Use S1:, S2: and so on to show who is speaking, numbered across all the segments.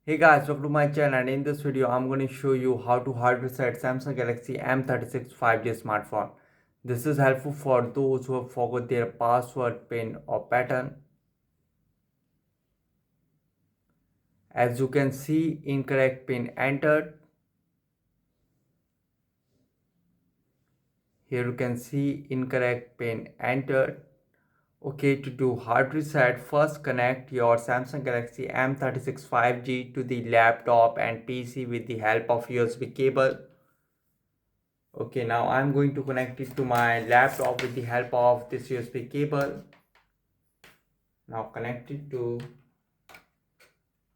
S1: Hey guys, welcome to my channel, and in this video I'm going to show you how to hard reset Samsung Galaxy M36 5G smartphone. This is helpful for those who have forgot their password, pin or pattern. As you can see, incorrect pin entered. Here you can see incorrect pin entered. Okay, to do hard reset, first connect your Samsung Galaxy M36 5G to the laptop and PC with the help of USB cable. Okay, now I'm going to connect it to my laptop with the help of this USB cable. Now connect it to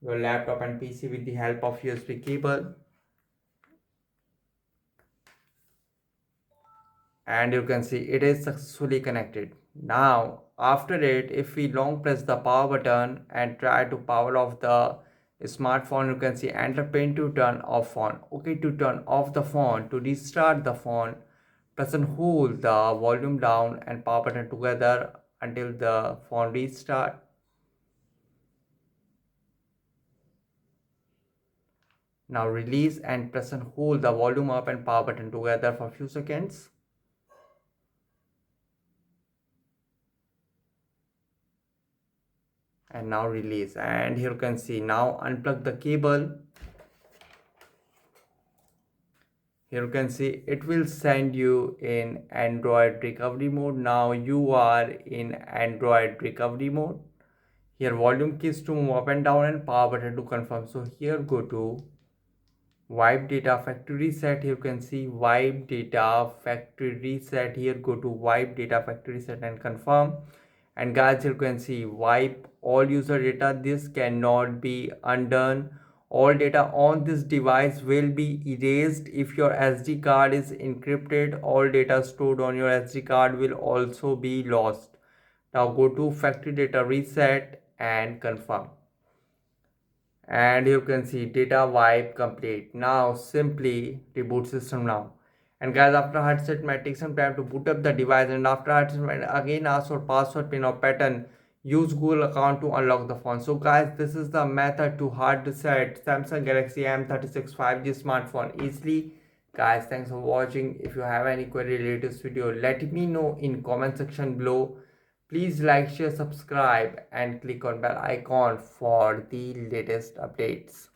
S1: your laptop and PC with the help of USB cable. And you can see it is successfully connected. Now after it, if we long press the power button and try to power off the smartphone, you can see enter pin to turn off phone. Okay, to turn off the phone, to restart the phone, press and hold the volume down and power button together until the phone restart. Now release and press and hold the volume up and power button together for a few seconds. And now release, and here you can see now unplug the cable. Here you can see it will send you in Android recovery mode. Now you are in Android recovery mode. Here volume keys to move up and down and power button to confirm. So here go to wipe data factory reset. Here you can see wipe data factory reset. Here go to wipe data factory reset and confirm. And guys, you can see wipe all user data. This cannot be undone. All data on this device will be erased if your SD card is encrypted. All data stored on your SD card will also be lost. Now go to factory data reset and confirm. And you can see data wipe complete. Now simply reboot system now. And guys, after hard reset might take some time to boot up the device, and after hard reset again ask for password, pin or pattern. Use Google account to unlock the phone. So guys, this is the method to hard reset Samsung Galaxy M36 5G smartphone easily. Guys, thanks for watching. If you have any query related to this video, let me know in comment section below. Please like, share, subscribe and click on bell icon for the latest updates.